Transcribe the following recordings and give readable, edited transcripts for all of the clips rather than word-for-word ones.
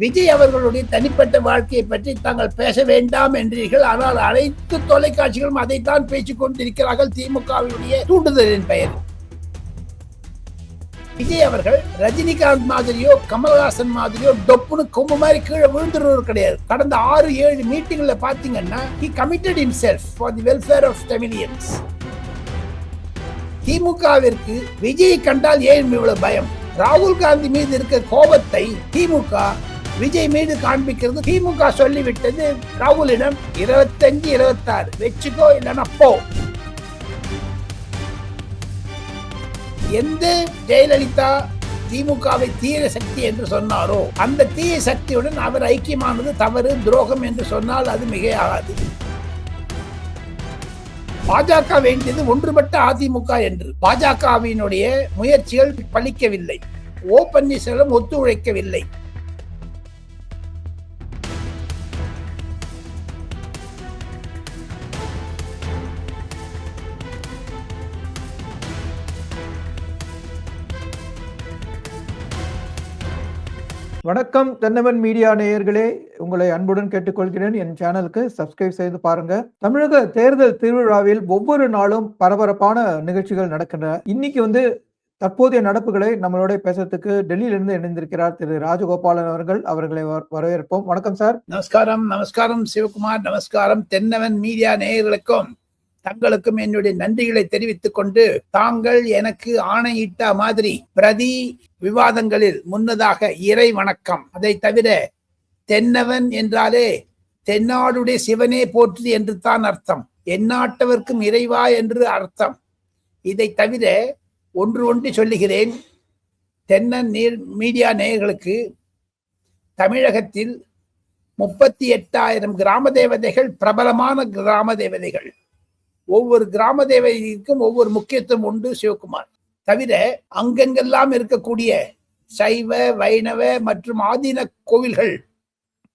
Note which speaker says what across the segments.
Speaker 1: விஜய் அவர்களுடைய தனிப்பட்ட வாழ்க்கையை பற்றி தாங்கள் பேச வேண்டாம் என்றீர்கள். ஆனால் அனைத்து தொலைக்காட்சிகளும் அதைத்தான் பேசிக் கொண்டிருக்கிறார்கள் திமுகவினுடைய தூண்டுதலின் பெயர். விஜய் அவர்கள் ரஜினிகாந்த் மாதிரியோ கமல்ஹாசன் மாதிரியோ டொப்புன்னு கொம்பு மாதிரி கீழே விழுந்துருவர் கிடையாது. கடந்த 6-7 மீட்டிங்ல பாத்தீங்கன்னா he committed himself for the welfare of Tamilians. திமுகவிற்கு விஜய் கண்டால் ஏன் இவ்வளவு பயம்? ராகுல் காந்தி மீது இருக்க கோபத்தை திமுக விஜய் மீது காண்பிக்கிறது. திமுக சொல்லிவிட்டது ராகுலிடம் 25-26 வச்சுக்கோ இல்லைன்னா போ. எந்த ஜெயலலிதா திமுகவை தீய சக்தி என்று சொன்னாரோ அந்த தீய சக்தியுடன் அவர் ஐக்கியமானது தவறு, துரோகம் என்று சொன்னால் அது மிகையாகாது. பாஜக வேண்டியது ஒன்றுபட்ட அதிமுக என்று. பாஜகவினுடைய முயற்சிகள் பலிக்கவில்லை. ஓ பன்னீர்செல்வம் ஒத்துழைக்கவில்லை.
Speaker 2: வணக்கம் தென்னவன் மீடியா நேயர்களே, உங்களை அன்புடன் கேட்டுக்கொள்கிறேன். என் சேனலுக்கு சப்ஸ்கிரைப் செய்து பாருங்க. தமிழக தேர்தல் திருவிழாவில் ஒவ்வொரு நாளும் பரபரப்பான நிகழ்ச்சிகள் நடக்கின்றன. இன்னைக்கு தற்போதைய நடப்புகளை நம்மளோட பேசுறதுக்கு டெல்லியிலிருந்து இணைந்திருக்கிறார் திரு ராஜகோபாலன் அவர்கள். அவர்களை வரவேற்போம். வணக்கம் சார்.
Speaker 1: நமஸ்காரம். நமஸ்காரம் சிவகுமார். நமஸ்காரம் தென்னவன் மீடியா நேயர்களுக்கும் தங்களுக்கும் என்னுடைய நன்றிகளை தெரிவித்துக் கொண்டு, தாங்கள் எனக்கு ஆணையிட்ட மாதிரி பிரதி விவாதங்களில் முன்னதாக இறை வணக்கம், அதை தவிர தென்னவன் என்றாலே தென்னாடுடைய சிவனே போற்று என்று தான் அர்த்தம், எந்நாட்டவர்க்கும் இறைவா என்று அர்த்தம். இதை தவிர ஒன்று சொல்லுகிறேன். தென்னன் மீடியா நேயர்களுக்கு தமிழகத்தில் 38,000 கிராம தேவதைகள், பிரபலமான கிராம தேவதைகள். ஒவ்வொரு கிராம தேவதைக்கும் ஒவ்வொரு முக்கியத்துவம் உண்டு சிவகுமார். தவிர அங்கெங்கெல்லாம் இருக்கக்கூடிய சைவ, வைணவ மற்றும் ஆதீன கோவில்கள்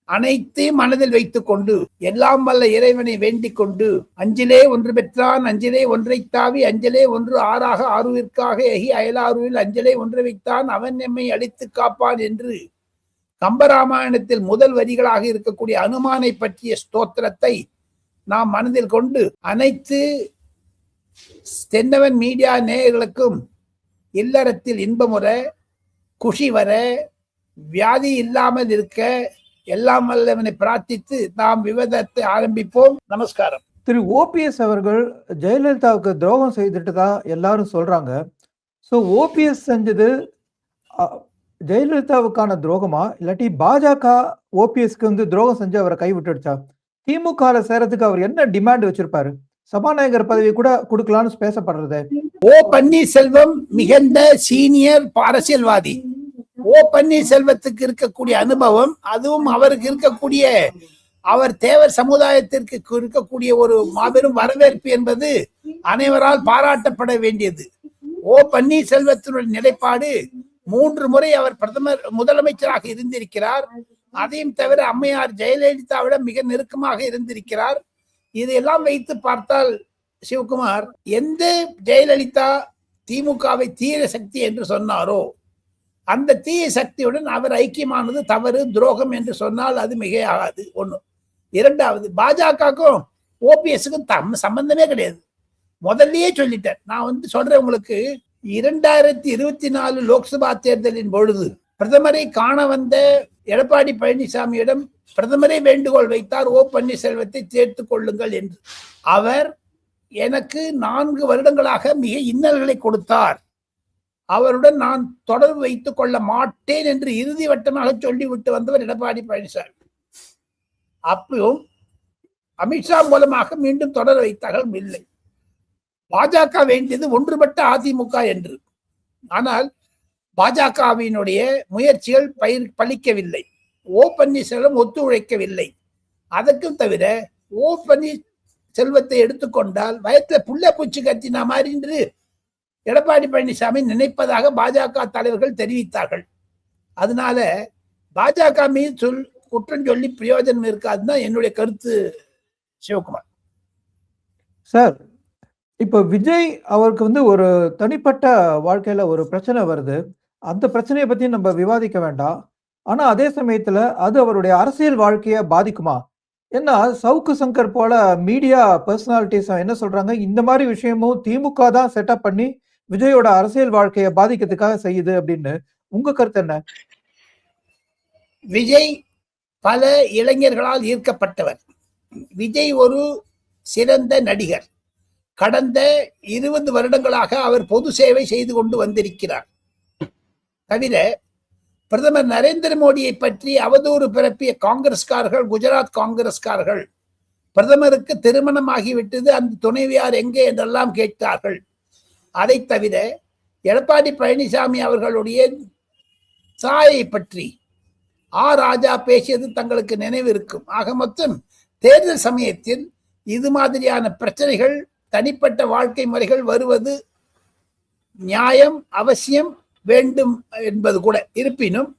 Speaker 1: அனைத்தையும் மனதில் வைத்துக் கொண்டு, எல்லாம் வல்ல இறைவனை வேண்டிக் கொண்டு, அஞ்சிலே ஒன்று பெற்றான் அஞ்சிலே ஒன்றை தாவி, அஞ்சலே ஒன்று ஆறாக ஆறுவிற்காக எகி அயலாறுவில் அஞ்சலே ஒன்று வைத்தான் அவன் எம்மை அழித்து காப்பான் என்று கம்பராமாயணத்தில் முதல் வரிகளாக இருக்கக்கூடிய அனுமானை பற்றிய ஸ்தோத்திரத்தை நாம் மனதில் கொண்டு, அனைத்து தென்னவன் மீடியா நேயர்களுக்கும் இல்லறத்தில் இன்பமுற, குஷி வர, வியாதி இல்லாமல் இருக்க எல்லாம் வல்லவனை பிரார்த்தித்து நாம் விவாதத்தை ஆரம்பிப்போம். நமஸ்காரம்.
Speaker 2: திரு ஓபிஎஸ் அவர்கள் ஜெயலலிதாவுக்கு துரோகம் செய்துட்டு தான் எல்லாரும் சொல்றாங்க. ஸோ ஓபிஎஸ் செஞ்சது ஜெயலலிதாவுக்கான துரோகமா, இல்லாட்டி பாஜக ஓபிஎஸ்க்கு துரோகம் செஞ்சு அவரை கைவிட்டுடுச்சா? திமுக சேரத்துக்கு அவர் என்ன டிமாண்ட் வச்சிருப்பாரு? சபாநாயகர் பதவி கூட கொடுக்கலாம்னு பேசப்படுறது.
Speaker 1: ஓ பன்னீர்செல்வம் மிகுந்த சீனியர் அரசியல்வாதி. ஓ பன்னீர்செல்வத்துக்கு இருக்கக்கூடிய அனுபவம், அதுவும் அவருக்கு இருக்கக்கூடிய அவர் தேவர் சமுதாயத்திற்கு இருக்கக்கூடிய ஒரு மாபெரும் வரவேற்பு என்பது அனைவரால் பாராட்டப்பட வேண்டியது. ஓ பன்னீர்செல்வத்தினுடைய நிலைப்பாடு, 3 முறை அவர் முதலமைச்சராக இருந்திருக்கிறார். அதையும் தவிர அம்மையார் ஜெயலலிதாவிடம் மிக நெருக்கமாக இருந்திருக்கிறார். இதையெல்லாம் வைத்து பார்த்தால் சிவகுமார், எந்த ஜெயலலிதா திமுகவை தீய சக்தி என்று சொன்னாரோ அந்த தீய சக்தியுடன் அவர் ஐக்கியமானது தவறு, துரோகம் என்று சொன்னால் அது மிகையாகாது. ஒண்ணு. இரண்டாவது, பாஜகவுக்கும் ஓபிஎஸ்க்கும் சம்பந்தமே கிடையாது. முதல்லயே சொல்லிட்டேன். நான் சொல்றேன் உங்களுக்கு, 2024 லோக்சபா தேர்தலின் பொழுது பிரதமரை காண வந்த எடப்பாடி பழனிசாமியிடம் பிரதமரே வேண்டுகோள் வைத்தார், ஓ பன்னீர்செல்வத்தை சேர்த்துக் கொள்ளுங்கள் என்று. அவர் எனக்கு 4 வருடங்களாக மிக இன்னல்களை கொடுத்தார், அவருடன் நான் தொடர்பு வைத்துக் கொள்ள மாட்டேன் என்று இறுதி வட்டமாக சொல்லிவிட்டு வந்தவர் எடப்பாடி பழனிசாமி. அப்பவும் அமித்ஷா மூலமாக மீண்டும் தொடர் வைத்தார்கள், இல்லை. பாஜக வேண்டியது ஒன்றுபட்ட அதிமுக என்று. ஆனால் பாஜகவினுடைய முயற்சிகள் பலிக்கவில்லை. ஓ பன்னீர்செல்வம் ஒத்துழைக்கவில்லை. அதற்கும் தவிர ஓ பன்னீர்செல்வத்தை எடுத்துக்கொண்டால் வயத்துல புள்ள பூச்சி கத்தின மாதிரி என்று எடப்பாடி பழனிசாமி நினைப்பதாக பாஜக தலைவர்கள் தெரிவித்தார்கள். அதனால பாஜக மீது குற்றம் சொல்லி பிரயோஜனம் இருக்காதுதான் என்னுடைய கருத்து சிவகுமார்.
Speaker 2: சார், இப்போ விஜய் அவருக்கு ஒரு தனிப்பட்ட வாழ்க்கையில ஒரு பிரச்சனை வருது. அந்த பிரச்சனையை பத்தி நம்ம விவாதிக்க வேண்டாம். ஆனா அதே சமயத்துல அது அவருடைய அரசியல் வாழ்க்கைய பாதிக்குமா? ஏன்னா சவுக்கு சங்கர் போல மீடியா பர்சனாலிட்டிஸ் என்ன சொல்றாங்க, இந்த மாதிரி விஷயமும் திமுக தான் செட்டப் பண்ணி விஜயோட அரசியல் வாழ்க்கைய பாதிக்கிறதுக்காக செய்யுது அப்படின்னு. உங்க கருத்து என்ன?
Speaker 1: விஜய் பல இளைஞர்களால் ஈர்க்கப்பட்டவர். விஜய் ஒரு சிறந்த நடிகர். கடந்த 20 வருடங்களாக அவர் பொது சேவை செய்து கொண்டு வந்திருக்கிறார். தவிர பிரதமர் நரேந்திர மோடியை பற்றி அவதூறு பிறப்பிய காங்கிரஸ்காரர்கள், குஜராத் காங்கிரஸ்காரர்கள், பிரதமருக்கு திருமணமாகிவிட்டது, அந்த துணைவியார் எங்கே என்றெல்லாம் கேட்டார்கள். அதை தவிர எடப்பாடி பழனிசாமி அவர்களுடைய தாயை பற்றி ராஜா பேசியது தங்களுக்கு நினைவு இருக்கும். ஆக மொத்தம் தேர்தல் சமயத்தில் இது மாதிரியான பிரச்சனைகள், தனிப்பட்ட வாழ்க்கை முறைகள் வருவது நியாயம், அவசியம், வேண்டும் என்பது கூட. இருப்பினும்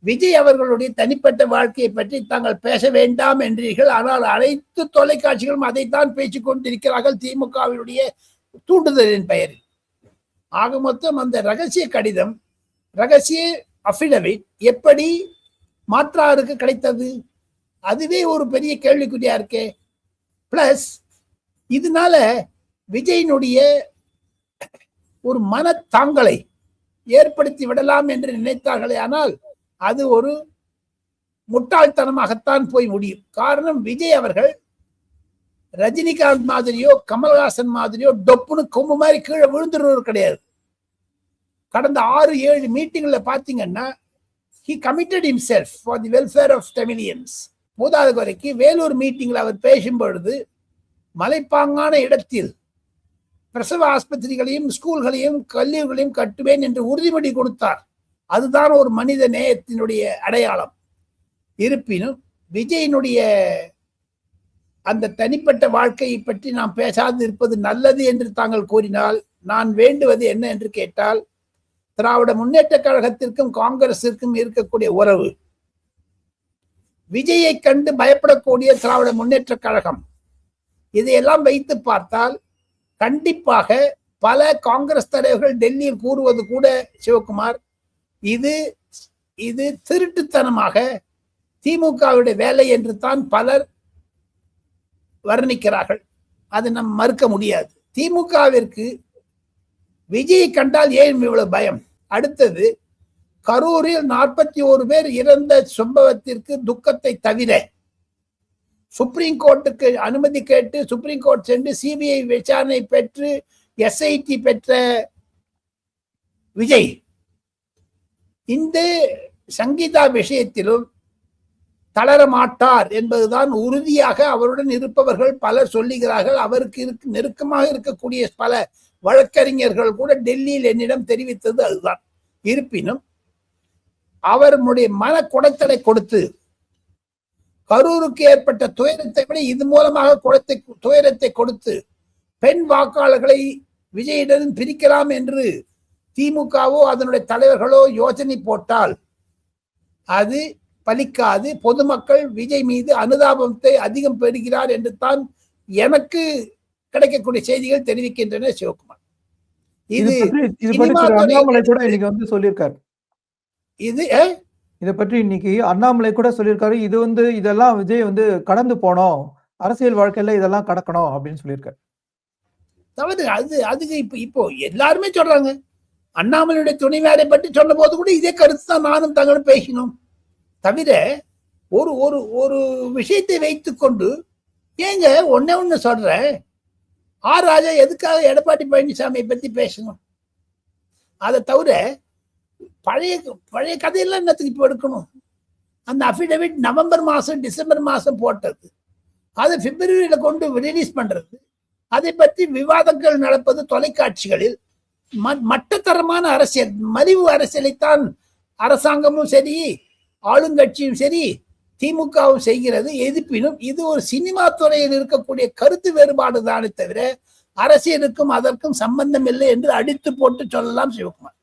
Speaker 1: விஜய் அவர்களுடைய தனிப்பட்ட வாழ்க்கையை பற்றி தாங்கள் பேச வேண்டாம் என்றீர்கள். ஆனால் அனைத்து தொலைக்காட்சிகளும் அதைத்தான் பேசிக் கொண்டிருக்கிறார்கள் திமுகவினுடைய தூண்டுதலின் பெயரில். ஆக மொத்தம் அந்த ரகசிய கடிதம், ரகசிய அஃபிடவிட் எப்படி மாற்றாருக்கு கிடைத்தது? அதுவே ஒரு பெரிய கேள்விக்குறியா இருக்கே. பிளஸ் இதனால விஜயினுடைய ஒரு மனத்தாங்கலை ஏற்படுத்தி விடலாம் என்று நினைத்தார்களே, ஆனால் அது ஒரு முட்டாள்தனமாகத்தான் போய் முடியும். காரணம், விஜய் அவர்கள் ரஜினிகாந்த் மாதிரியோ கமல்ஹாசன் மாதிரியோ டொப்புன்னு கொம்பு மாதிரி கீழே விழுந்துருவர் கிடையாது. கடந்த 6-7 மீட்டிங்ல பாத்தீங்கன்னா he committed himself for the welfare of Tamilians. மூதாவது குறைக்கு வேலூர் மீட்டிங்ல அவர் பேசும்பொழுது மலைப்பாங்கான இடத்தில் பிரசவ ஆஸ்பத்திரிகளையும் ஸ்கூல்களையும் கல்லூரிகளையும் கட்டுவேன் என்று உறுதிமொழி கொடுத்தார். அதுதான் ஒரு மனித நேயத்தினுடைய அடையாளம். இருப்பினும் விஜயினுடைய அந்த தனிப்பட்ட வாழ்க்கையை பற்றி நாம் பேசாது இருப்பது நல்லது என்று தாங்கள் கூறினால், நான் வேண்டுவது என்ன என்று கேட்டால், திராவிட முன்னேற்ற கழகத்திற்கும் காங்கிரசிற்கும் இருக்கக்கூடிய உறவு, விஜயை கண்டு பயப்படக்கூடிய திராவிட முன்னேற்ற கழகம், இதையெல்லாம் வைத்து பார்த்தால் கண்டிப்பாக பல காங்கிரஸ் தலைவர்கள் டெல்லியில் கூறுவது கூட, சிவகுமார், இது திருட்டுத்தனமாக திமுகவுடைய வேலை என்று தான் பலர் வர்ணிக்கிறார்கள். அது நம் மறுக்க முடியாது. திமுகவிற்கு விஜயை கண்டால் ஏன் இவ்வளவு பயம்? அடுத்தது, கரூரில் 41 பேர் இறந்த சம்பவத்திற்கு துக்கத்தை தவிர சுப்ரீம் கோர்ட்டுக்கு அனுமதி கேட்டு சுப்ரீம் கோர்ட் சென்று சிபிஐ விசாரணை பெற்று எஸ்ஐடி பெற்ற விஜய் இந்த சங்கீதா விஷயத்திலும் தளர மாட்டார் என்பதுதான் உறுதியாக அவருடன் இருப்பவர்கள் பலர் சொல்லுகிறார்கள். அவருக்கு நெருக்கமாக இருக்கக்கூடிய பல வழக்கறிஞர்கள் கூட டெல்லியில் என்னிடம் தெரிவித்தது அதுதான். இருப்பினும் அவருடைய மன குடைத்தலை கொடுத்து கரூருக்கு ஏற்பட்ட துயரத்தை விட இது மூலமாக துயரத்தை கொடுத்து பெண் வாக்காளர்களை விஜயிடம் பிரிக்கலாம் என்று திமுகவோ அதனுடைய தலைவர்களோ யோசனை போட்டால் அது பலிக்காது. பொதுமக்கள் விஜய் மீது அனுதாபத்தை அதிகம் பெறுகிறார் என்று தான் எனக்கு கிடைக்கக்கூடிய செய்திகள் தெரிவிக்கின்றன. சிவகுமார்,
Speaker 2: அண்ணாமலை கூட இன்னைக்கு வந்து சொல்லியிருக்காரு. இதை பற்றி இன்னைக்கு அண்ணாமலை கூட சொல்லியிருக்காரு. இதெல்லாம் விஜய் வந்து கடந்து போனோம், அரசியல் வாழ்க்கையில இதெல்லாம் கடக்கணும் அப்படின்னு சொல்லியிருக்காரு.
Speaker 1: தவறு அதுக்கு இப்போ எல்லாருமே சொல்றாங்க. அண்ணாமலையுடைய துணைவியாரை பற்றி சொன்ன போது கூட இதே கருத்து தான் நானும் தங்களும் பேசினோம். தவிர ஒரு ஒரு ஒரு விஷயத்தை வைத்துக் கொண்டு ஏங்க ஒண்ணு சொல்றேன், ராஜா எதுக்காக எடப்பாடி பழனிசாமியை பத்தி பேசணும்? அதை தவிர பழைய கதையெல்லாம் என்னத்துக்கு இப்ப எடுக்கணும்? அந்த அபிடவிட் நவம்பர் மாசம் டிசம்பர் மாசம் போட்டது, அதை பிப்ரவரியில கொண்டு ரிலீஸ் பண்றது, அதை பற்றி விவாதங்கள் நடப்பது தொலைக்காட்சிகளில், மட்டத்தரமான அரசியல், மலிவு அரசியலைத்தான் அரசாங்கமும் சரி ஆளுங்கட்சியும் சரி திமுகவும் செய்கிறது. எதிர்ப்பினும் இது ஒரு சினிமா துறையில் இருக்கக்கூடிய கருத்து வேறுபாடு தானே தவிர அரசியலுக்கும் அதற்கும் சம்பந்தம் இல்லை என்று அடித்து போட்டு சொல்லலாம். சிவகுமார்,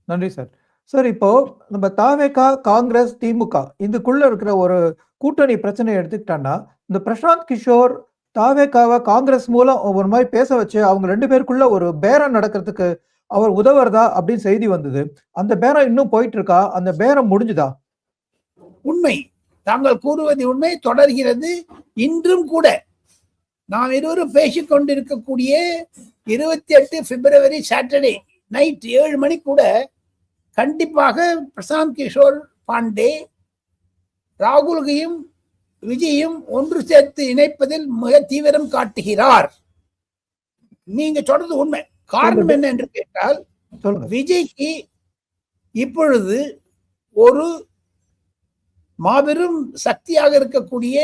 Speaker 2: நன்றி சார். சார், இப்போ நம்ம தாவேகா, காங்கிரஸ், திமுக இதுக்குள்ள இருக்கிற ஒரு கூட்டணி பிரச்சனை எடுத்துக்கிட்டோம்னா, இந்த பிரசாந்த் கிஷோர் தாவேகாவை காங்கிரஸ் மூலம் ஒரு மாதிரி பேச வச்சு அவங்க 2 பேருக்குள்ள ஒரு பேரம் நடக்கிறதுக்கு அவர் உதவுறதா அப்படின்னு செய்தி வந்தது. அந்த பேரம் இன்னும் போயிட்டு இருக்கா? அந்த பேரம் முடிஞ்சுதா?
Speaker 1: உண்மை, தாங்கள் கூறுவது உண்மை, தொடர்கிறது. இன்றும் கூட நாம் இருவரும் பேசிக் கொண்டிருக்கக்கூடிய 28 பிப்ரவரி சாட்டர்டே நைட் 7 மணி கூட கண்டிப்பாக பிரசாந்த் கிஷோர் பாண்டே ராகுலையும் விஜயும் ஒன்று சேர்த்து இணைப்பதில் மிக தீவிரம் காட்டுகிறார். நீங்க சொல்றது உண்மை. காரணம் என்ன என்று கேட்டால், விஜய்க்கு இப்பொழுது ஒரு மாபெரும் சக்தியாக இருக்கக்கூடிய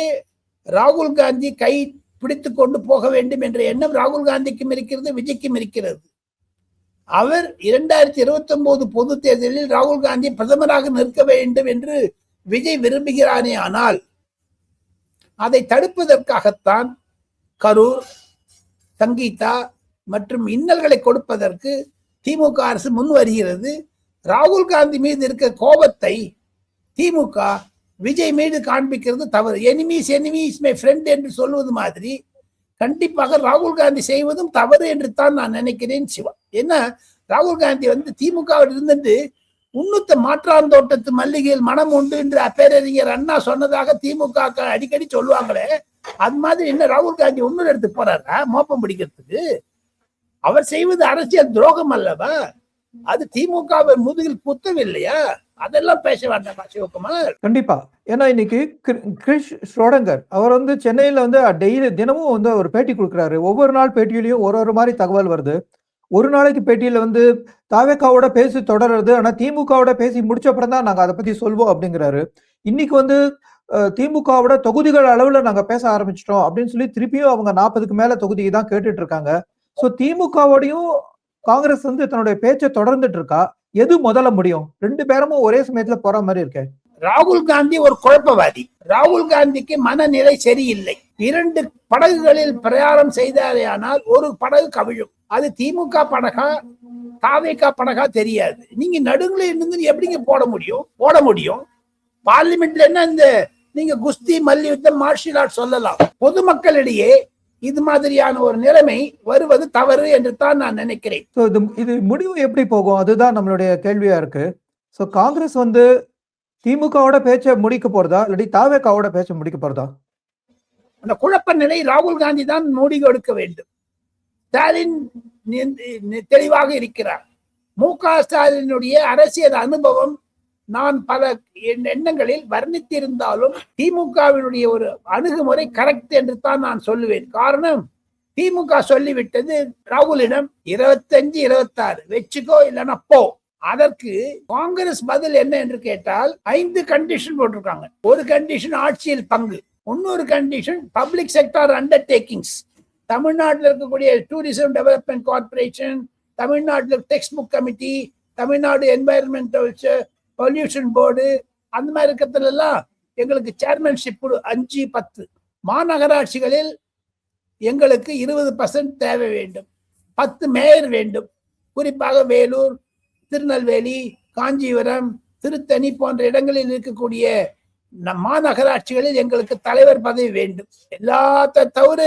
Speaker 1: ராகுல் காந்தி கை பிடித்து கொண்டு போக வேண்டும் என்ற எண்ணம் ராகுல் காந்திக்கும் இருக்கிறது, விஜய்க்கும் இருக்கிறது. அவர் 2029 பொது தேர்தலில் ராகுல் காந்தி பிரதமராக நிற்க வேண்டும் என்று விஜய் விரும்புகிறானே, ஆனால் அதை தடுப்பதற்காகத்தான் கரூர், சங்கீதா மற்றும் இன்னல்களை கொடுப்பதற்கு திமுக அரசு முன் வருகிறது. ராகுல் காந்தி மீது இருக்க கோபத்தை திமுக விஜய் மீது காண்பிக்கிறது தவறு. எனிமீஸ் மை ஃப்ரெண்ட் என்று சொல்வது மாதிரி கண்டிப்பாக ராகுல் காந்தி செய்வதும் தவறு என்று தான் நான் நினைக்கிறேன் சிவா. ஏன்னா ராகுல் காந்தி திமுகவில் இருந்துட்டு உன்னுத்த மாற்றாந்தோட்டத்து மல்லிகையில் மனம் உண்டு என்று பேரறிஞர் அண்ணா சொன்னதாக திமுக அடிக்கடி சொல்லுவாங்களே, அது மாதிரி என்ன ராகுல் காந்தி இன்னொரு இடத்துக்கு போறாரா மோப்பம் பிடிக்கிறதுக்கு? அவர் செய்வது அரசியல் துரோகம் அல்லவா? அது திமுக முதுகில் குத்தம் இல்லையா? அதெல்லாம் பேச வேண்டாமா சிவகுமார்?
Speaker 2: கண்டிப்பா. ஏன்னா இன்னைக்கு கிரிஷ் ஸ்ரோடங்கர் அவர் சென்னையில டெய்லி தினமும் ஒரு பேட்டி கொடுக்குறாரு. ஒவ்வொரு நாள் பேட்டியிலையும் ஒரு மாதிரி தகவல் வருது. ஒரு நாளைக்கு பேட்டியில தாவேக்காவோட பேசி தொடர்றது, ஆனா திமுகவோட பேசி முடிச்ச அப்புறம் தான் நாங்க அதை பத்தி சொல்வோம் அப்படிங்கிறாரு. இன்னைக்கு திமுகவோட தொகுதிகள் அளவுல நாங்க பேச ஆரம்பிச்சிட்டோம் அப்படின்னு சொல்லி திருப்பியும் அவங்க 40க்கு மேல தொகுதிக்கு தான் கேட்டுட்டு இருக்காங்க. சோ திமுகவோடையும் காங்கிரஸ் தன்னுடைய பேச்சை தொடர்ந்துட்டு இருக்கா. எது முதல்ல முடியும்? 2 பேரமும் ஒரே சமயத்துல போற மாதிரி இருக்கு.
Speaker 1: ராகுல் காந்தி ஒரு குழப்பவாதி. ராகுல் காந்திக்கு மனநிலை சரியில்லை. 2 படகுகளில் பிரயாணம் செய்தாரே ஆனால் ஒரு படகு கவிழும். அது திமுக படகா தாவேகா படகா தெரியாது. நீங்க நடுவுல இருந்து எப்படிங்க போட முடியும்? பார்லிமெண்ட்ல என்ன நீங்க குஸ்தி, மல்யுத்தம், மார்ஷியல் ஆர்ட் சொல்லலாம். பொதுமக்களிடையே இது மாதிரியான ஒரு நிலைமை வருவது தவறு என்று தான் நான் நினைக்கிறேன்.
Speaker 2: இது முடிவு எப்படி போகும்? அதுதான் நம்மளுடைய கேள்வியா இருக்கு. சோ காங்கிரஸ் திமுகவோட பேச்ச முடிக்க போறதா இல்லாட்டி தாவேக்காவோட பேச்ச முடிக்க போறதா?
Speaker 1: அந்த குழப்ப நிலை ராகுல் காந்தி தான் மூடி கொடுக்க வேண்டும். ஸ்டாலின் தெளிவாக இருக்கிறார். மு.க. ஸ்டாலினுடைய அரசியல் அனுபவம் நான் பல எண்ணங்களில் வர்ணித்திருந்தாலும் திமுகவினுடைய ஒரு அணுகுமுறை கரெக்ட் என்று தான் நான் சொல்லுவேன். காரணம், திமுக சொல்லிவிட்டது ராகுலிடம் 25, 26 வச்சுக்கோ இல்லைன்னா போ. அதற்கு காங்கிரஸ் பதில் என்ன என்று கேட்டால் 5 கண்டிஷன் போட்டிருக்காங்க. ஒரு கண்டிஷன் ஆட்சியில் பங்கு, இன்னொரு கண்டிஷன் பப்ளிக் செக்டார் அண்டர்டேக்கிங்ஸ். தமிழ்நாட்டில் இருக்கக்கூடிய டூரிசம் டெவலப்மெண்ட் கார்பரேஷன், தமிழ்நாட்டில் text book committee, Tamil Nadu environmental pollution board, அந்த மாதிரி இருக்கிறதுல எல்லாம் எங்களுக்கு சேர்மன்ஷிப் 5, 10. மாநகராட்சிகளில் எங்களுக்கு 20% தேவை வேண்டும். 10 மேயர் வேண்டும். குறிப்பாக வேலூர், திருநெல்வேலி, காஞ்சிபுரம், திருத்தணி போன்ற இடங்களில் இருக்கக்கூடிய மாநகராட்சிகளில் எங்களுக்கு தலைவர் பதவி வேண்டும். எல்லாத்த தவிர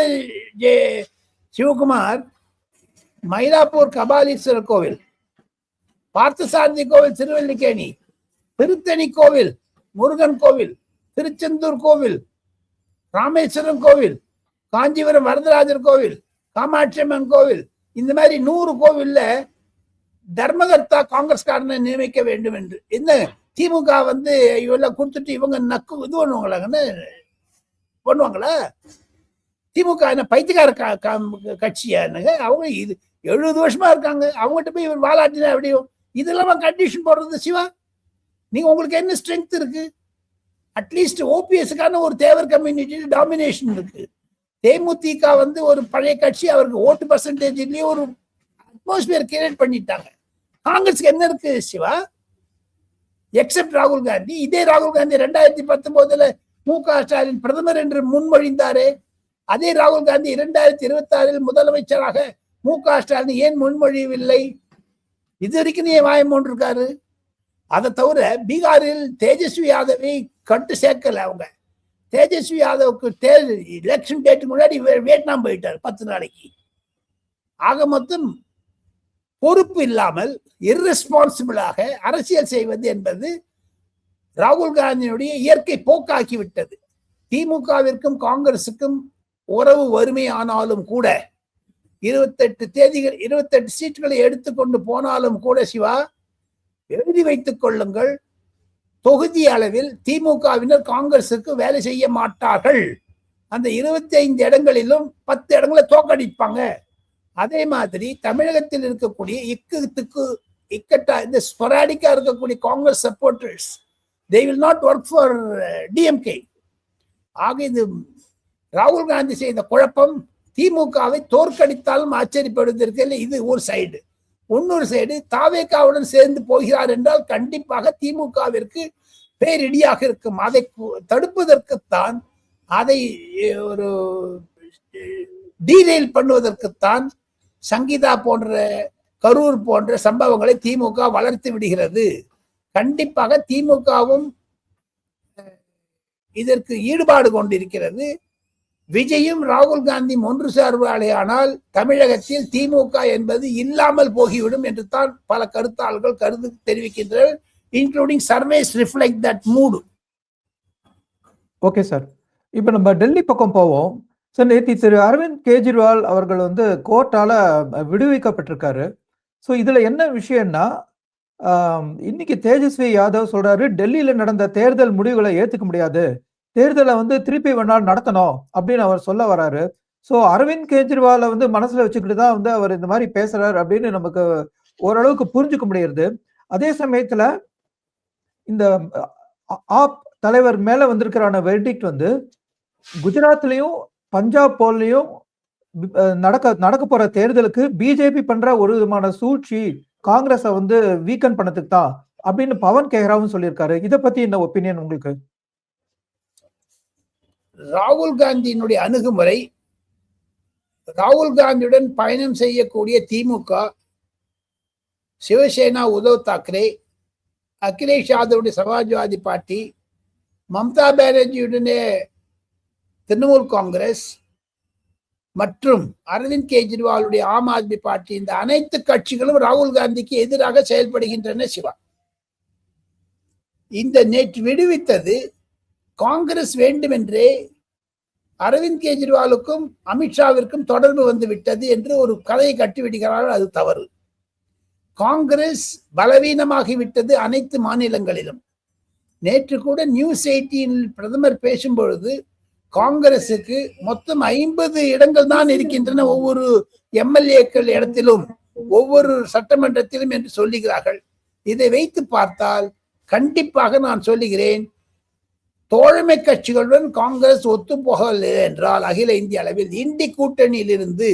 Speaker 1: சிவகுமார், மயிலாப்பூர் கபாலீஸ்வரர் கோவில், பார்த்தசாரதி கோவில் திருவல்லிக்கேணி, திருத்தணி கோவில், முருகன் கோவில், திருச்செந்தூர் கோவில், ராமேஸ்வரம் கோவில், காஞ்சிபுரம் வரதராஜர் கோவில், காமாட்சி அம்மன் கோவில், இந்த மாதிரி 100 கோவில்ல தர்மகர்த்தா காங்கிரஸ்காரனை நியமிக்க வேண்டும் என்று. என்ன திமுக இவெல்லாம் கொடுத்துட்டு இவங்க நக்கு இது பண்ணுவாங்களா? திமுக என்ன பைத்தியக்கார கட்சியா? அவங்க இது 70 வருஷமா இருக்காங்க. அவங்ககிட்ட போய் இவர் வாலாட்டினா எப்படியும்? இதெல்லாம் கண்டிஷன் போடுறது சிவா. நீங்க உங்களுக்கு என்ன ஸ்ட்ரென்த் இருக்கு? அட்லீஸ்ட் ஓபிஎஸ்க்கான ஒரு தேவர் கம்யூனிட்டி டாமினேஷன் இருக்கு. தேமுதிக ஒரு பழைய கட்சி, அவருக்கு ஓட்டு பர்சன்டேஜ்லயே ஒரு அட்மாஸ்பியர் கிரியேட் பண்ணிட்டாங்க. காங்கிரஸ்க்கு என்ன இருக்கு சிவா? எக்ஸப்ட் ராகுல் காந்தி. இதே ராகுல் காந்தி 2019 மு.க. ஸ்டாலின் பிரதமர் என்று முன்மொழிந்தாரே, அதே ராகுல் காந்தி 2026 முதலமைச்சராக மு.க. ஸ்டாலின் ஏன் முன்மொழியவில்லை? இது வரைக்கும் ஏன் வாயம் போன்றிருக்காரு? அதை தவிர பீகாரில் தேஜஸ்வி யாதவை கட்டு சேர்க்கல. அவங்க தேஜஸ்வி யாதவுக்கு எலெக்ஷன் டேட்டுக்கு முன்னாடி வியட்நாம் போயிட்டார் 10 நாளைக்கு. ஆக மொத்தம் பொறுப்பு இல்லாமல் இர்ரெஸ்பான்சிபிளாக அரசியல் செய்வது என்பது ராகுல் காந்தியினுடைய இயற்கை போக்காக்கிவிட்டது. திமுகவிற்கும் காங்கிரசுக்கும் உறவு வறுமையானாலும் கூட 28 சீட்டுகளை எடுத்துக்கொண்டு போனாலும் கூட சிவா எழுதி வைத்துக் கொள்ளுங்கள், தொகுதி அளவில் திமுகவினர் காங்கிரசுக்கு வேலை செய்ய மாட்டார்கள். அந்த 25 இடங்களிலும் 10 இடங்களை தோக்கடிப்பாங்க. அதே மாதிரி தமிழகத்தில் இருக்கக்கூடிய இந்த ஸ்பொராடிக்கா இருக்கக்கூடிய Congress supporters they will not work for DMK. ஆக இது ராகுல் காந்தி செய்த குழப்பம் திமுகவை தோற்கடித்தாலும் ஆச்சரியப்படுவதற்கு இல்லை. இது ஒரு சைடு. இன்னொரு சைடு தாவேகாவுடன் சேர்ந்து போகிறார் என்றால் கண்டிப்பாக திமுகவிற்கு பேரிடியாக இருக்கும். அதை தடுப்பதற்குத்தான், அதை ஒரு டீரெயில் பண்ணுவதற்குத்தான் சங்கீதா போன்ற கரூர் போன்ற சம்பவங்களை திமுக வளர்த்து விடுகிறது. கண்டிப்பாக திமுகவும் இதற்கு ஈடுபாடு கொண்டிருக்கிறது. விஜயும் ராகுல் காந்தியும் ஒன்று சார்பாலேயானால் தமிழகத்தில் திமுக என்பது இல்லாமல் போகிவிடும் என்று தான் பல கருத்தாளர்கள் கருத்து தெரிவிக்கின்றனர். Including services reflect that mood.
Speaker 2: Okay sir, இப்போ நம்ம டெல்லி பக்கம் போவோம். சார், நேற்று திரு அரவிந்த் கெஜ்ரிவால் அவர்கள் வந்து கோர்ட்டால விடுவிக்கப்பட்டிருக்காரு. ஸோ இதுல என்ன விஷயம்னா, இன்னைக்கு தேஜஸ்வி யாதவ் சொல்றாரு, டெல்லியில நடந்த தேர்தல் முடிவுகளை ஏத்துக்க முடியாது, தேர்தலை வந்து திருப்பி வேணாலும் நடத்தணும் அப்படின்னு அவர் சொல்ல வராரு. ஸோ அரவிந்த் கெஜ்ரிவாலை வந்து மனசுல வச்சுக்கிட்டு தான் வந்து அவர் இந்த மாதிரி பேசுறாரு அப்படின்னு நமக்கு ஓரளவுக்கு புரிஞ்சுக்க முடியுது. அதே சமயத்துல இந்த ஆப் தலைவர் மேல வந்திருக்கிற வெர்டிக்ட் வந்து குஜராத்லயும் பஞ்சாப் போல்லையும் நடக்க போற தேர்தலுக்கு பிஜேபி பண்ற ஒரு விதமான சூழ்ச்சி காங்கிரஸை வந்து வீக்கன் பண்ணதுக்கு தான் அப்படின்னு பவன் கேஹ்ராவும் சொல்லியிருக்காரு. இதை பத்தி என்ன ஒப்பீனியன் உங்களுக்கு?
Speaker 1: ராகுல் காந்தியினுடைய அணுகுமுறை, ராகுல் காந்தியுடன் பயணம் செய்யக்கூடிய திமுக, சிவசேனா உத்தவ் தாக்கரே, அகிலேஷ் யாதவுடைய சமாஜ்வாதி பார்ட்டி, மம்தா பானர்ஜியுடனே திரிணாமுல் காங்கிரஸ் மற்றும் அரவிந்த் கெஜ்ரிவாலுடைய ஆம் ஆத்மி பார்ட்டி, இந்த அனைத்து கட்சிகளும் ராகுல் காந்திக்கு எதிராக செயல்படுகின்றன. சிவா, இந்த நேற்று விடுவித்தது காங்கிரஸ் வேண்டுமென்றே அரவிந்த் கெஜ்ரிவாலுக்கும் அமித்ஷாவிற்கும் தொடர்பு வந்து விட்டது என்று ஒரு கதையை கட்டிவிடுகிறார்கள். அது தவறு. காங்கிரஸ் பலவீனமாகிவிட்டது அனைத்து மாநிலங்களிலும். நேற்று கூட நியூஸ் 18 பிரதமர் பேசும்பொழுது காங்கிரசுக்கு மொத்தம் 50 இடங்கள் தான் இருக்கின்றன ஒவ்வொரு எம்எல்ஏக்கள் இடத்திலும், ஒவ்வொரு சட்டமன்றத்திலும் என்று சொல்லுகிறார்கள். இதை வைத்து பார்த்தால் கண்டிப்பாக நான் சொல்லுகிறேன், தோழமை கட்சிகளுடன் காங்கிரஸ் ஒத்து போகவில்லை என்றால் அகில இந்திய அளவில் இந்தி கூட்டணியில் இருந்து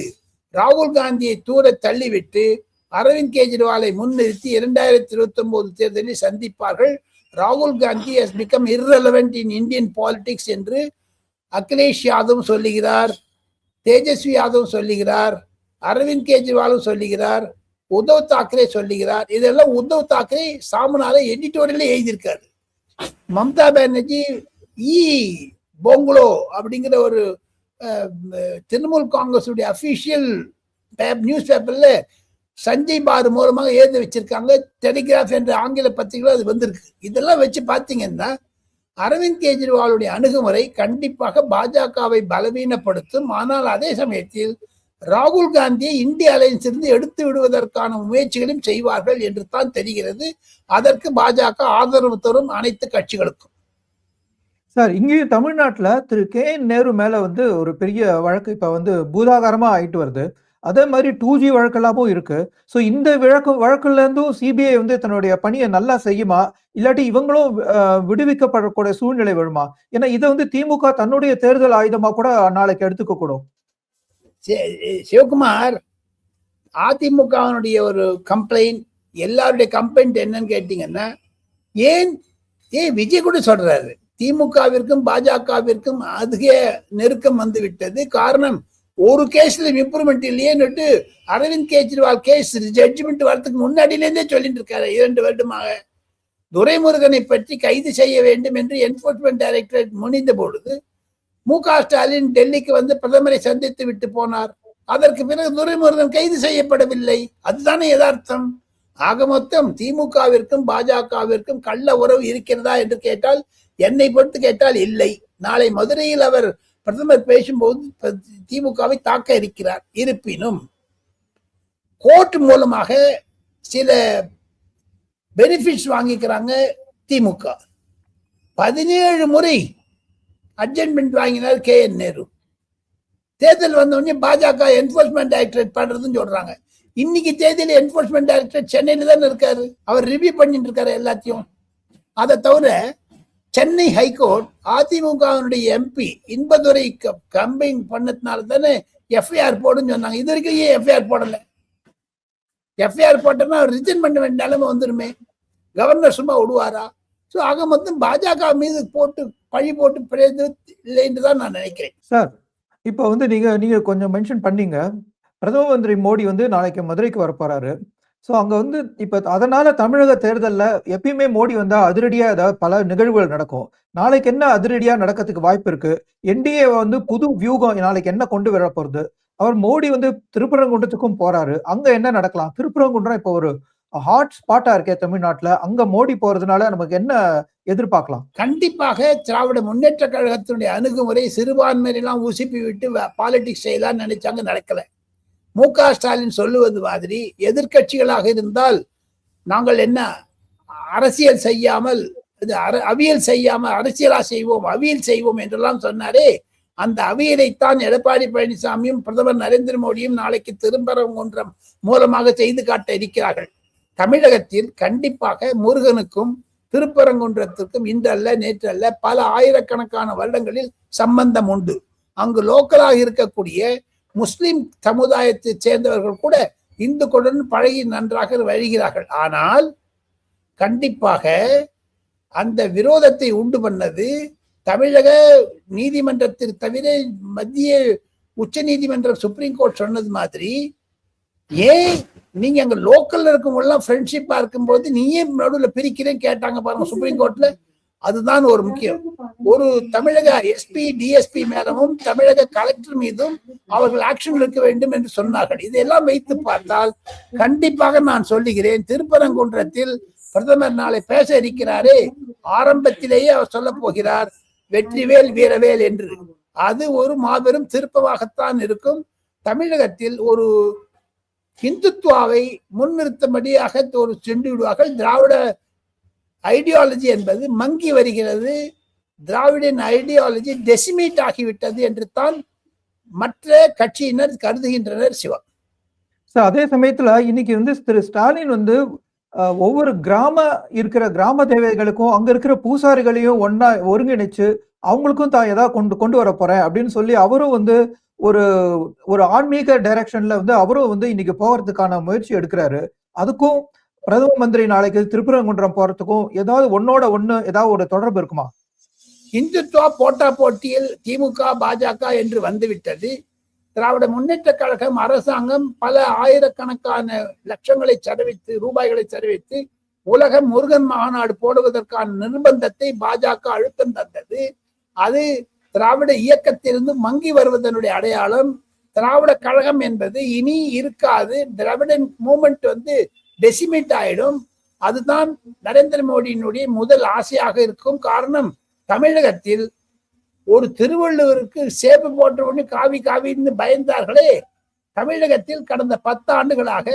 Speaker 1: ராகுல் காந்தியை தூர தள்ளிவிட்டு அரவிந்த் கெஜ்ரிவாலை முன்னிறுத்தி 2029 தேர்தலில் சந்திப்பார்கள். ராகுல் Gandhi has become irrelevant in Indian politics என்று அகிலேஷ் யாதவும் சொல்லுகிறார், தேஜஸ்வி யாதவும் சொல்லுகிறார், அரவிந்த் கெஜ்ரிவாலும் சொல்லுகிறார், உத்தவ் தாக்கரே சொல்லுகிறார். இதெல்லாம் உத்தவ் தாக்கரே சாமுனால எடிட்டோரியல எழுதியிருக்காரு. மம்தா பானர்ஜி போங்லோ அப்படிங்கிற ஒரு திரிணாமுல் காங்கிரஸ் அபிஷியல் நியூஸ் பேப்பர்ல சஞ்சய் பாரு மூலமாக எழுதி வச்சிருக்காங்க. டெலிகிராஃப் என்ற ஆங்கில பத்திரிகைகள் அது வந்திருக்கு. இதெல்லாம் வச்சு பார்த்தீங்கன்னா அரவிந்த் கெஜ்ரிவாலுடைய அணுகுமுறை கண்டிப்பாக பாஜகவை பலவீனப்படுத்தும். ஆனால் அதே சமயத்தில் ராகுல் காந்தியை இந்திய அலையன்ஸ் இருந்து எடுத்து விடுவதற்கான முயற்சிகளையும் செய்வார்கள் என்று தான் தெரிகிறது. அதற்கு பாஜக ஆதரவு தரும் அனைத்து கட்சிகளுக்கும்.
Speaker 2: சார், இங்கேயும் தமிழ்நாட்டுல திரு கே.என். நேரு மேல வந்து ஒரு பெரிய வழக்கு இப்ப வந்து பூதாகாரமா ஆயிட்டு வருது. அதே மாதிரி 2G வழக்கெல்லாமும் இருக்கு. ஸோ இந்த வழக்குல இருந்தும் சிபிஐ வந்து தன்னுடைய பணியை நல்லா செய்யுமா, இல்லாட்டி இவங்களும் விடுவிக்கப்படக்கூடிய சூழ்நிலை வருமா? ஏன்னா இதை வந்து திமுக தன்னுடைய தேர்தல் ஆயுதமா கூட நாளைக்கு எடுத்துக்க கூடும்.
Speaker 1: சிவகுமார், அதிமுகவினுடைய ஒரு கம்ப்ளைண்ட், எல்லாருடைய கம்ப்ளைண்ட் என்னன்னு கேட்டீங்கன்னா, ஏன் விஜய் கூட சொல்றாரு, திமுகவிற்கும் பாஜகவிற்கும் அதிக நெருக்கம் வந்து விட்டது. காரணம், ஒரு கேஸ்ல இம்ப்ரூவ்மெண்ட் இல்லையேன்னு அரவிந்த் கெஜ்ரிவால் கேஸ் ஜட்ஜ்மெண்ட் வரதுக்கு முன்னாடியிலேருந்தே சொல்லிட்டு இருக்காரு. 2 வருடமாக துரைமுருகனை பற்றி கைது செய்ய வேண்டும் என்று என்போர்ஸ்மெண்ட் டைரக்டரேட் முனிந்த பொழுது மு க ஸ்டாலின் டெல்லிக்கு வந்து பிரதமரை சந்தித்து விட்டு போனார். அதற்கு பிறகு துரைமுருகன் கைது செய்யப்படவில்லை. அதுதானே யதார்த்தம். ஆக மொத்தம் திமுகவிற்கும் பாஜகவிற்கும் கள்ள உறவு இருக்கிறதா என்று கேட்டால், என்னை பொறுத்து கேட்டால் இல்லை. நாளை மதுரையில் அவர் பிரதமர் பேசும்போது திமுகவை தாக்க இருக்கிறார். இருப்பினும் கோர்ட் மூலமாக சில பெனிஃபிட்ஸ் வாங்கிக்கிறாங்க திமுக. 17 முறை அட்ஜென்ட்மெண்ட் வாங்கினார் KN நேரு. தேர்தல் வந்த உடனே பாஜக என்போர்ஸ்மெண்ட் டைரக்டரேட் பண்றதுன்னு சொல்றாங்க. இன்னைக்கு தேதியில என்போர்ஸ்மெண்ட் டைரக்டரேட் சென்னையில தானே இருக்காரு. அவர் ரிவ்யூ பண்ணிட்டு இருக்காரு எல்லாத்தையும். அதை தவிர சென்னை ஹைகோர்ட் அதிமுகவினுடைய MP இன்பதுரை கம்பைன் பண்ணதுனால தானே FIR போடுன்னு சொன்னாங்க. இது வரைக்கும் ஏன் FIR போடல? FIR போட்டோம்னா அவர் ரிஜெக்ட் பண்ண வேண்டிய நிலைமை வந்துருமே. கவர்னர் சும்மா விடுவாரா? ஸோ ஆக மொத்தம் பாஜக மீது பழி போட்டு பிரயோஜனம் இல்லைன்னு தான் நான் நினைக்கிறேன்.
Speaker 2: சார், இப்போ வந்து நீங்க கொஞ்சம் மென்ஷன் பண்ணீங்க, பிரதம மந்திரி மோடி வந்து நாளைக்கு மதுரைக்கு வர போறாரு. ஸோ அங்க வந்து இப்ப அதனால தமிழக தேர்தல்ல எப்பயுமே மோடி வந்தா அதிரடியா ஏதாவது பல நிகழ்வுகள் நடக்கும். நாளைக்கு என்ன அதிரடியா நடக்கிறதுக்கு வாய்ப்பு இருக்கு? NDA வந்து புது வியூகம் நாளைக்கு என்ன கொண்டு வர போறது? அவர் மோடி வந்து திருப்பரங்குன்றத்துக்கும் போறாரு. அங்க என்ன நடக்கலாம்? திருப்பரங்குன்றம் இப்போ ஒரு ஹாட் ஸ்பாட்டா இருக்கே தமிழ்நாட்டுல. அங்க மோடி போறதுனால நமக்கு என்ன எதிர்பார்க்கலாம்?
Speaker 1: கண்டிப்பாக திராவிட முன்னேற்ற கழகத்தினுடைய அணுகுமுறை சிறுபான்மையெல்லாம் உசுப்பி விட்டு பாலிடிக்ஸ் செய்யலாம்னு நினைச்சாங்க, நடக்கல. MK ஸ்டாலின் சொல்லுவது மாதிரி எதிர்கட்சிகளாக இருந்தால் நாங்கள் என்ன அரசியல் செய்யாமல் அவியல் செய்யாமல் அரசியலா செய்வோம், அவியல் செய்வோம் என்றெல்லாம் சொன்னாரே. அந்த அவியலைத்தான் எடப்பாடி பழனிசாமியும் பிரதமர் நரேந்திர மோடியும் நாளைக்கு திருப்பரங்குன்றம் மூலமாக செய்து காட்ட இருக்கிறார்கள். தமிழகத்தில் கண்டிப்பாக முருகனுக்கும் திருப்பரங்குன்றத்திற்கும் இன்றல்ல நேற்றல்ல பல ஆயிரக்கணக்கான வருடங்களில் சம்பந்தம் உண்டு. அங்கு லோக்கலாக இருக்கக்கூடிய முஸ்லிம் சமுதாயத்தை சேர்ந்தவர்கள் கூட இந்துக்களுடன் பழகி நன்றாக வருகிறார்கள். ஆனால் கண்டிப்பாக அந்த விரோதத்தை உண்டு பண்ணது தமிழக நீதிமன்றத்திற்கு தவிர மத்திய உச்ச நீதிமன்றம் சுப்ரீம் கோர்ட் சொன்னது மாதிரி, ஏன் நீங்க அங்க லோக்கல்ல இருக்கவங்க ஃப்ரெண்ட்ஷிப்பா இருக்கும்போது நீயே நடுவில் பிரிக்கிறேன்னு கேட்டாங்க பாருங்க சுப்ரீம் கோர்ட்ல. அதுதான் ஒரு முக்கியம். ஒரு தமிழக SP DSP மேலவும் தமிழக கலெக்டர் மீதும் அவர்கள் ஆக்ஷன் எடுக்க வேண்டும் என்று சொன்னார்கள். இதையெல்லாம் வைத்து பார்த்தால் கண்டிப்பாக நான் சொல்லுகிறேன், திருப்பரங்குன்றத்தில் பிரதமர் நாளை பேச இருக்கிறாரே, ஆரம்பத்திலேயே அவர் சொல்ல போகிறார் வெற்றிவேல் வீரவேல் என்று. அது ஒரு மாபெரும் திருப்பமாகத்தான் இருக்கும். தமிழகத்தில் ஒரு இந்துத்துவாவை முன்னிறுத்தபடியாக ஒரு சென்று விடுவார்கள். திராவிட ஐடியாலஜி என்பது மங்கி வருகிறது, திராவிடன் ஐடியாலஜி டெசிமேட் ஆகிவிட்டது என்று தான் மற்ற கட்சியினர் கருதுகின்றனர். சிவா,
Speaker 2: அதே சமயத்துல இன்னைக்கு வந்து திரு ஸ்டாலின் வந்து ஒவ்வொரு கிராம தேவைகளுக்கும் அங்க இருக்கிற பூசாரிகளையும் ஒன்னா ஒருங்கிணைச்சு அவங்களுக்கும் தான் ஏதாவது கொண்டு வர போறேன் அப்படின்னு சொல்லி அவரும் வந்து ஒரு ஆன்மீக டைரக்ஷன்ல வந்து அவரும் வந்து இன்னைக்கு போகிறதுக்கான முயற்சி எடுக்கிறாரு. அதுக்கும் பிரதம மந்திரி நாளைக்கு திருப்பரங்குன்றம் போறதுக்கும் ஏதாவது ஒன்னோட ஒண்ணு ஏதாவது ஒரு தொடர்பு இருக்குமா?
Speaker 1: இந்துத்துவா போட்டா போட்டியில் திமுக பாஜக என்று வந்துவிட்டது. திராவிட முன்னேற்ற கழகம் அரசாங்கம் பல ஆயிரக்கணக்கான லட்சங்களை ரூபாய்களை செலவித்து உலக முருகன் மாநாடு போடுவதற்கான நிர்பந்தத்தை பாஜக அழுத்தம் தந்தது. அது திராவிட இயக்கத்திலிருந்து மங்கி வருவதனுடைய அடையாளம். திராவிட கழகம் என்பது இனி இருக்காது. திராவிடன் மூமெண்ட் வந்து டெசிமேட் ஆயிடும். அதுதான் நரேந்திர மோடியினுடைய முதல் ஆசையாக இருக்கும். காரணம், தமிழகத்தில் ஒரு திருவள்ளுவருக்கு சேப்பு போட்ட உடனே காவின்னு பயந்தார்களே, தமிழகத்தில் கடந்த 10 ஆண்டுகளாக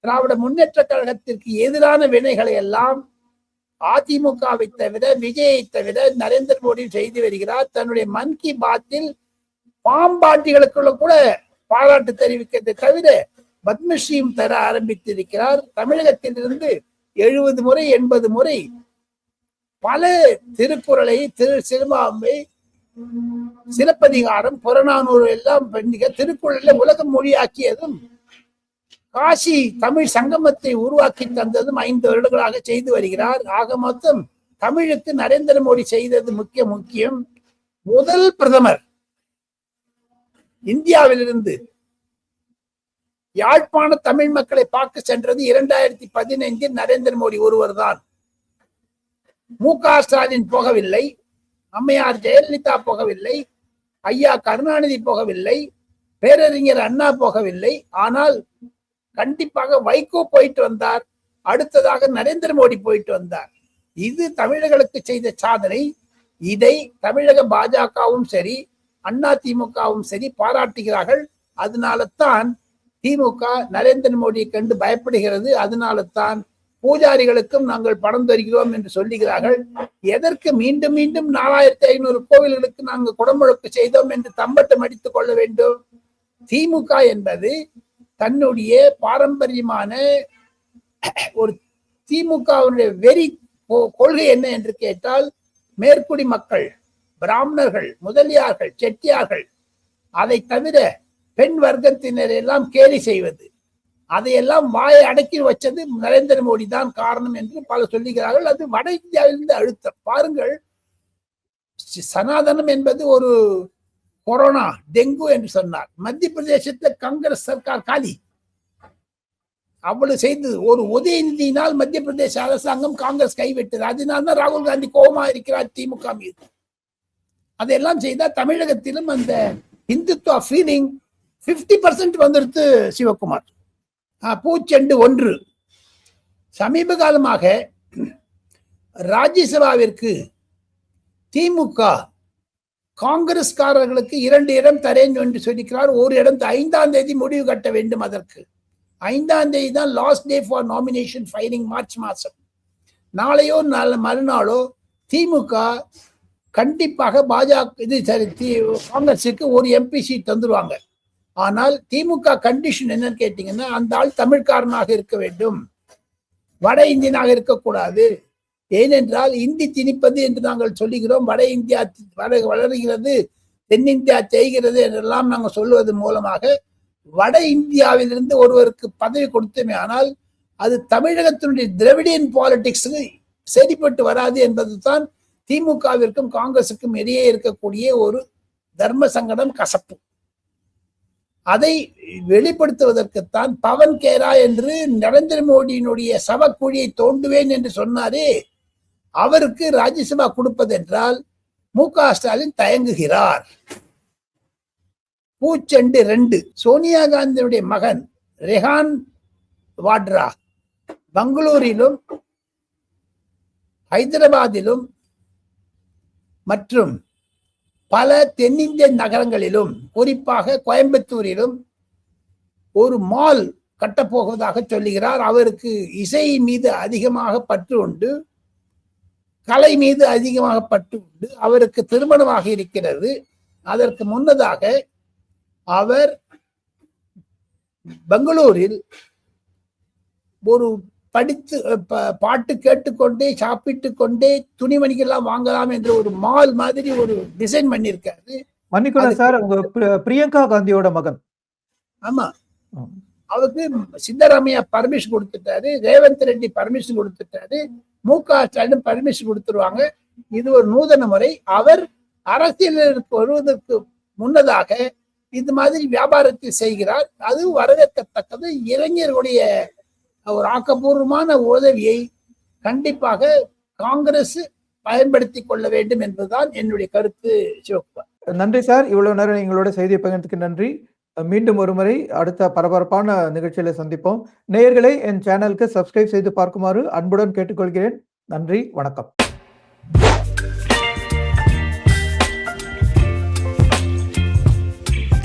Speaker 1: திராவிட முன்னேற்ற கழகத்திற்கு எதிரான வினைகளை எல்லாம் அதிமுகவை தவிர விஜயை தவிர நரேந்திர மோடி செய்து வருகிறார். தன்னுடைய மன் கி பாத்தில் பாம்பாட்டிகளுக்குள்ள கூட பாராட்டு தெரிவிக்கிறதை தவிர பத்மஸ்ரீயும் தர ஆரம்பித்திருக்கிறார். தமிழகத்திலிருந்து 70 முறை 80 முறை பல திருக்குறளை சிறுமாவை சிலப்பதிகாரம் புறநானூறு எல்லாம் திருக்குறளை உலக மொழியாக்கியதும் காசி தமிழ் சங்கமத்தை உருவாக்கி தந்ததும் 5 வருடங்களாக செய்து வருகிறார். ஆக மொத்தம் தமிழுக்கு நரேந்திர மோடி செய்தது முக்கியம். முதல் பிரதமர் இந்தியாவிலிருந்து யாழ்ப்பாண தமிழ் மக்களை பார்க்க சென்றது 2015 நரேந்திர மோடி ஒருவர் தான். MK ஸ்டாலின் போகவில்லை, அம்மையார் ஜெயலலிதா போகவில்லை, ஐயா கருணாநிதி போகவில்லை, பேரறிஞர் அண்ணா போகவில்லை. ஆனால் கண்டிப்பாக வைகோ போயிட்டு வந்தார். அடுத்ததாக நரேந்திர மோடி போயிட்டு வந்தார். இது தமிழர்களுக்கு செய்த சாதனை. இதை தமிழக பாஜகவும் சரி அண்ணா திமுகவும் சரி பாராட்டுகிறார்கள். அதனால தான் திமுக நரேந்திர மோடியை கண்டு பயப்படுகிறது. அதனால தான் பூஜாரிகளுக்கும் நாங்கள் பணம் தருகிறோம் என்று சொல்லுகிறார்கள். எதற்கு மீண்டும் மீண்டும் 4500 கோவில்களுக்கு நாங்கள் குடமுழுக்கு செய்தோம் என்று தம்பட்டம் அடித்துக் கொள்ள வேண்டும்? திமுக என்பது தன்னுடைய பாரம்பரியமான ஒரு திமுகவுடைய வெறி கொள்கை என்ன என்று கேட்டால், மேற்குடி மக்கள், பிராமணர்கள், முதலியார்கள், செட்டியார்கள், அதை தவிர பெண் வர்க்கத்தினர் எல்லாம் கேலி செய்வது, அதையெல்லாம் வாயை அடக்கி வச்சது நரேந்திர மோடி தான் காரணம் என்று பலர் சொல்லுகிறார்கள். அது வட இந்தியாவிலிருந்து அழுத்தம். பாருங்கள், சனாதனம் என்பது ஒரு கொரோனா, டெங்கு என்று சொன்னார். மத்திய பிரதேசத்தில் காங்கிரஸ் சர்க்கார் காலி, அவ்வளவு செய்தது. ஒரு உதயநிதியினால் மத்திய பிரதேச அரசாங்கம் காங்கிரஸ் கைவிட்டது. அதனால்தான் ராகுல் காந்தி கோபமா இருக்கிறார் திமுக மீது. அதையெல்லாம் செய்தால் தமிழகத்திலும் அந்த இந்துத்துவ ஃபீலிங் 50% வந்துடுத்து. சிவகுமார் பூச்செண்டு 1 சமீப காலமாக ராஜ்யசபாவிற்கு திமுக காங்கிரஸ்காரர்களுக்கு 2 இடம் தரேன் என்று சொல்லிக்கிறார். ஒரு இடம் 5ஆம் தேதி முடிவு கட்ட வேண்டும். அதற்கு 5ஆம் தேதி தான் last day for nomination filing, March மாசம். நாளையோ மறுநாளோ திமுக கண்டிப்பாக காங்கிரஸுக்கு ஒரு எம்பி சீட் தந்துருவாங்க. ஆனால் திமுக கண்டிஷன் என்னன்னு கேட்டீங்கன்னா, அந்த ஆள் தமிழ்காரனாக இருக்க வேண்டும், வட இந்தியனாக இருக்கக்கூடாது. ஏனென்றால் இந்தி திணிப்பது என்று நாங்கள் சொல்லுகிறோம். வட இந்தியா வளர்கிறது, தென்னிந்தியா செய்கிறது என்றெல்லாம் நாங்கள் சொல்லுவது மூலமாக வட இந்தியாவிலிருந்து ஒருவருக்கு பதவி கொடுத்தமே ஆனால் அது தமிழகத்தினுடைய திராவிடியன் பாலிடிக்ஸுக்கு சரிப்பட்டு வராது என்பது தான் திமுகவிற்கும் காங்கிரசுக்கும் இடையே இருக்கக்கூடிய ஒரு தர்ம சங்கடம், கசப்பு. அதை வெளிப்படுத்துவதற்குத்தான் பவன் கேரா என்று நரேந்திர மோடியினுடைய சவக்குழியை தோண்டுவேன் என்று சொன்னாரே, அவருக்கு ராஜ்யசபா கொடுப்பது என்றால் மு.க. ஸ்டாலின் தயங்குகிறார். பூச்செண்டு 2 சோனியா காந்தியுடைய மகன் ரெஹான் வாட்ரா பெங்களூரிலும் ஹைதராபாத்திலும் மற்றும் பல தென்னிந்திய நகரங்களிலும் குறிப்பாக கோயம்புத்தூரிலும் ஒரு மால் கட்டப்போவதாக சொல்லுகிறார். அவருக்கு இசை மீது அதிகமாக பற்று உண்டு, கலை மீது அதிகமாக பற்று உண்டு. அவருக்கு திருமணமாக இருக்கிறது. அதற்கு முன்னதாக அவர் பெங்களூரில் ஒரு படித்து பாட்டு கேட்டுக்கொண்டே சாப்பிட்டு கொண்டே துணிமணிகள்லாம் வாங்கலாம் என்ற ஒரு மால் மாதிரி ஒரு டிசைன் பண்ணியிருக்காரு.
Speaker 2: மன்னிக்கணும் சார், உங்க பிரியங்கா காந்தியோட மகன்.
Speaker 1: ஆமா, அவருக்கு சித்தராமையா பர்மிஷன் கொடுத்துட்டாரு, ரேவந்த் ரெட்டி பர்மிஷன் கொடுத்துட்டாரு, மு.க. ஸ்டாலின் பர்மிஷன் கொடுத்துருவாங்க. இது ஒரு நூதன முறை. அவர் அரசியலுக்கு வருவதற்கு முன்னதாக இது மாதிரி வியாபாரத்தை செய்கிறார். அது வரவேற்கத்தக்கது. இளைஞர்களுடைய ஒரு ஆக்கப்பூர்வமான உதவியை கண்டிப்பாக காங்கிரஸ் பயன்படுத்தி கொள்ள வேண்டும் என்பதுதான் என்னுடைய கருத்து. சிவகுமார்,
Speaker 2: நன்றி சார். இவ்வளவு நேரம் எங்களோட செய்தியை பகிர்ந்ததுக்கு நன்றி. மீண்டும் ஒரு முறை அடுத்த பரபரப்பான நிகழ்ச்சியில சந்திப்போம். நேயர்களை என் சேனலுக்கு சப்ஸ்கிரைப் செய்து பார்க்குமாறு அன்புடன் கேட்டுக்கொள்கிறேன். நன்றி, வணக்கம்.